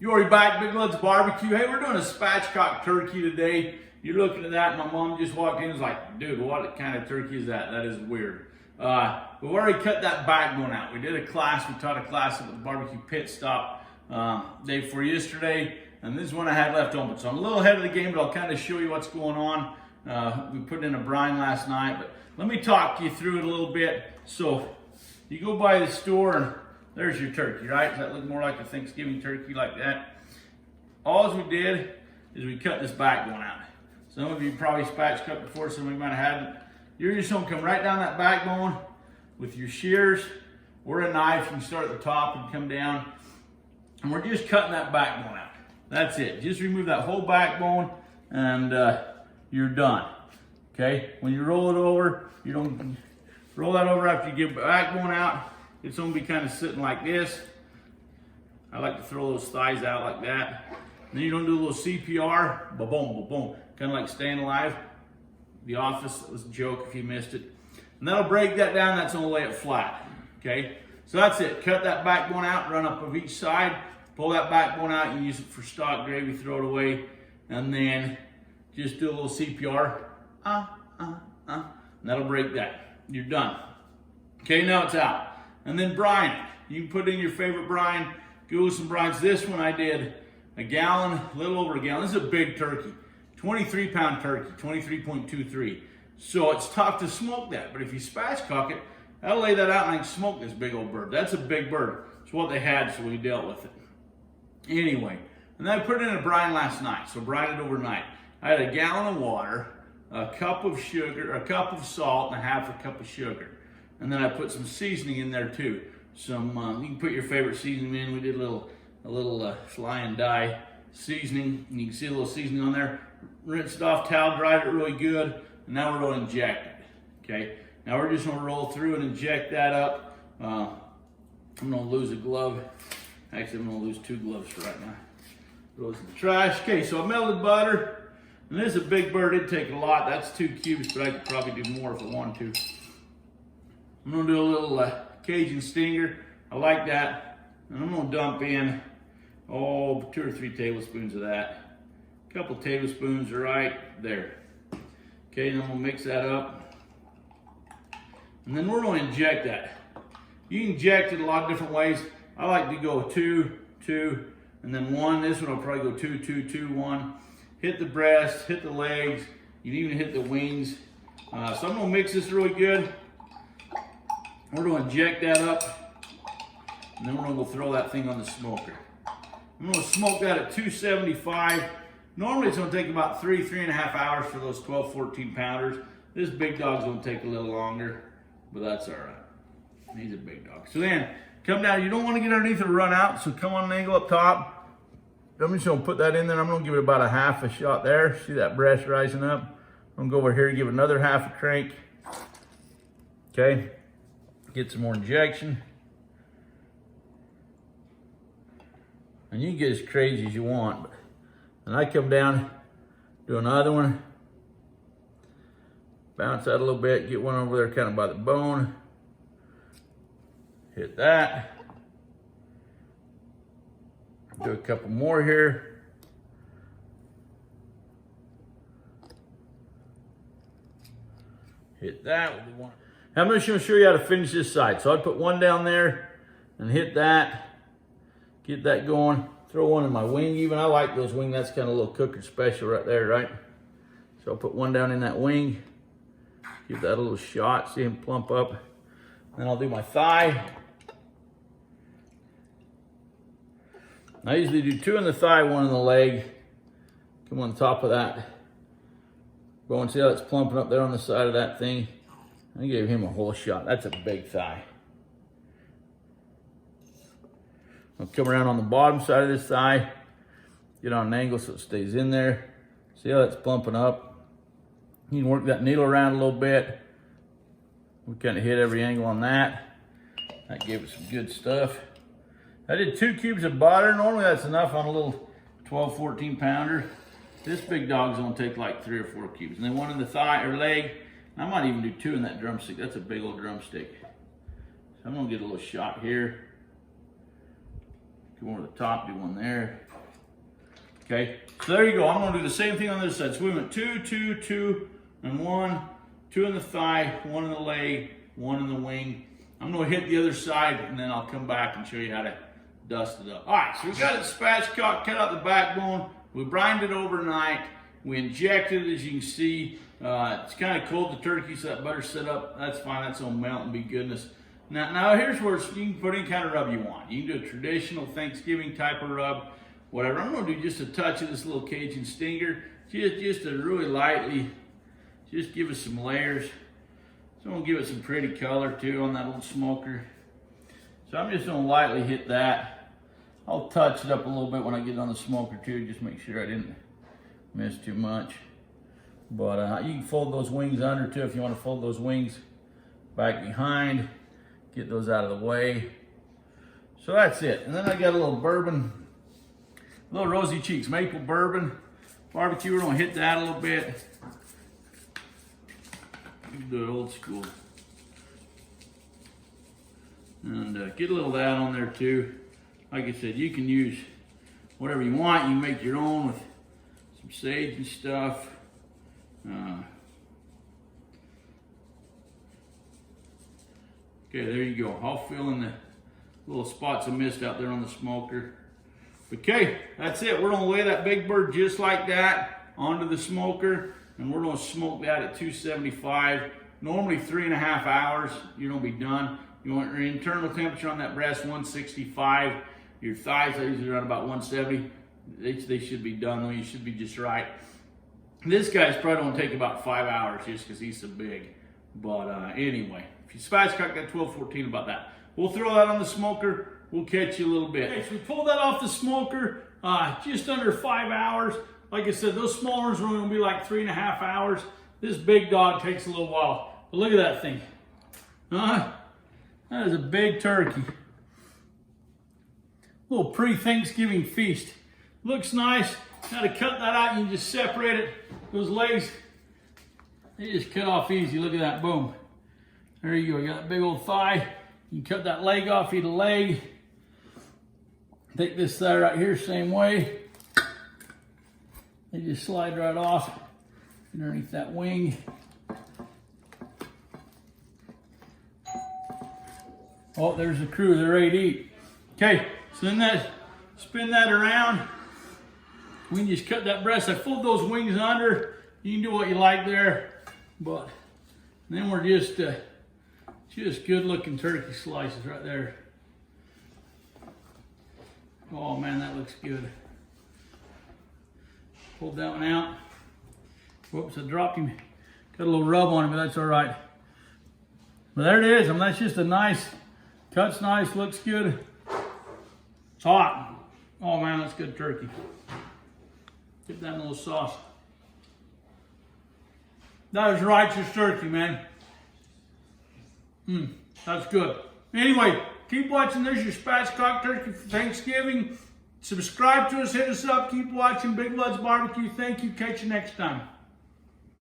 You're back, Big Loves Barbecue. Hey, we're doing a spatchcock turkey today. You're looking at that, and my mom just walked in and was like, dude, what kind of turkey is that? That is weird. We've already cut that backbone out. We did a class, we taught a class at the barbecue pit stop day before yesterday, and this is one I had left open. So I'm a little ahead of the game, but I'll kind of show you what's going on. We put in a brine last night, but let me talk you through it a little bit. So you go by the store and there's your turkey, right? Does that look more like a Thanksgiving turkey like that? All we did is we cut this backbone out. Some of you probably spatchcocked before, some of you might have hadn't. You're just gonna come right down that backbone with your shears or a knife. You can start at the top and come down. And we're just cutting that backbone out. That's it. Just remove that whole backbone and you're done. Okay? When you roll it over, you don't roll that over after you get the backbone out. It's gonna be kind of sitting like this. I like to throw those thighs out like that. And then you're gonna do a little CPR, ba-boom, ba-boom. Kind of like Staying Alive. The Office, that was a joke if you missed it. And that'll break that down, that's gonna lay it flat, okay? So that's it, cut that backbone out, run up of each side, pull that backbone out, you use it for stock gravy, throw it away, and then just do a little CPR, and that'll break that. You're done. Okay, now it's out. And then brining. You can put in your favorite brine, go with some brines. This one I did a gallon, a little over a gallon. This is a big turkey, 23-pound turkey, 23.23. So it's tough to smoke that, but if you spatchcock it, that'll lay that out and I can smoke this big old bird. That's a big bird. It's what they had, so we dealt with it. Anyway, and then I put it in a brine last night, so brine it overnight. I had a gallon of water, a cup of sugar, a cup of salt, and a half a cup of sugar. And then I put some seasoning in there too. Some you can put your favorite seasoning in. We did a little fly and die seasoning, and you can see a little seasoning on there. Rinsed off, towel dried it really good, and now we're going to inject it. Okay, now we're just going to roll through and inject that up. I'm going to lose a glove. Actually, I'm going to lose 2 gloves for right now. Throw this in the trash. Okay, so I melted butter, and this is a big bird. It'd take a lot. That's 2 cubes, but I could probably do more if I wanted to. I'm going to do a little Cajun stinger. I like that. And I'm going to dump in, 2 or 3 tablespoons of that. A couple tablespoons right there. Okay, and then we'll mix that up. And then we're going to inject that. You can inject it a lot of different ways. I like to go 2, 2, and then 1. This one will probably go 2, 2, 2, 1. Hit the breast, hit the legs. You can even hit the wings. So I'm going to mix this really good. We're going to inject that up, and then we're going to go throw that thing on the smoker. I'm going to smoke that at 275. Normally it's going to take about 3.5 hours for those 12, 14 pounders. This big dog's going to take a little longer, but that's all right. He's a big dog. So then, come down. You don't want to get underneath or run out, so come on an angle up top. I'm just going to put that in there. I'm going to give it about a half a shot there. See that breast rising up? I'm going to go over here and give it another half a crank. Okay. Get some more injection. And you can get as crazy as you want. And I come down, do another one. Bounce that a little bit, get one over there kind of by the bone. Hit that. Do a couple more here. Hit that with the one. I'm just going to show you how to finish this side. So I put one down there and hit that. Get that going. Throw one in my wing even. I like those wings. That's kind of a little cooker special right there, right? So I'll put one down in that wing. Give that a little shot. See him plump up. Then I'll do my thigh. I usually do 2 in the thigh, 1 in the leg. Come on top of that. Go and see how it's plumping up there on the side of that thing. I gave him a whole shot. That's a big thigh. I'll come around on the bottom side of this thigh. Get on an angle so it stays in there. See how that's plumping up. You can work that needle around a little bit. We kind of hit every angle on that. That gave it some good stuff. I did 2 cubes of butter. Normally that's enough on a little 12, 14 pounder. This big dog's gonna take like 3 or 4 cubes. And then 1 in the thigh or leg. I might even do 2 in that drumstick. That's a big old drumstick. So I'm gonna get a little shot here. Come over the top, do 1 there. Okay, so there you go. I'm gonna do the same thing on this side. So we went 2, 2, 2, and 1, 2 in the thigh, 1 in the leg, 1 in the wing. I'm gonna hit the other side and then I'll come back and show you how to dust it up. All right, so we got it spatchcock, cut out the backbone. We brined it overnight. We injected it, as you can see. It's kind of cold, the turkey, so that butter set up. That's fine, that's gonna melt and be goodness. Now here's where you can put any kind of rub you want. You can do a traditional Thanksgiving type of rub, whatever. I'm gonna do just a touch of this little Cajun stinger, just to really lightly, just give it some layers. So I'm gonna give it some pretty color too on that old smoker. So I'm just gonna lightly hit that. I'll touch it up a little bit when I get it on the smoker too, just make sure I didn't miss too much. But you can fold those wings under too if you want to fold those wings back behind. Get those out of the way. So that's it. And then I got a little bourbon, a little Rosy Cheeks maple bourbon. Barbecue, we're gonna hit that a little bit. Do it old school. And get a little of that on there too. Like I said, you can use whatever you want. You can make your own with some sage and stuff. Okay, there you go. I'll fill in the little spots of mist out there on the smoker. Okay, that's it. We're gonna lay that big bird just like that onto the smoker, and we're gonna smoke that at 275. Normally 3.5 hours, you're gonna be done. You want your internal temperature on that breast 165. Your thighs are usually around about 170. They should be done though. You should be just right. This guy's probably gonna take about 5 hours just because he's so big. But anyway, if you spatchcock that 12-14 about that. We'll throw that on the smoker. We'll catch you a little bit. Okay, so we pulled that off the smoker just under 5 hours. Like I said, those small ones are gonna be like 3.5 hours. This big dog takes a little while. But look at that thing. That is a big turkey. Little pre-Thanksgiving feast. Looks nice. Now to cut that out, you can just separate it. Those legs, they just cut off easy. Look at that, boom. There you go, you got that big old thigh. You can cut that leg off, eat a leg. Take this thigh right here, same way. They just slide right off underneath that wing. Oh, there's the crew, they're ready to eat. Okay, so then spin that around. We can just cut that breast. I fold those wings under. You can do what you like there, but then we're just good looking turkey slices right there. Oh man, that looks good. Pulled that one out. Whoops, I dropped him. Got a little rub on him, but that's all right. But there it is. I mean, that's just a nice, cuts nice, looks good. It's hot. Oh man, that's good turkey. Get that in a little sauce. That is righteous turkey, man. That's good. Anyway, keep watching. There's your Spatchcock Turkey for Thanksgiving. Subscribe to us, hit us up. Keep watching Big Bloods Barbecue. Thank you. Catch you next time.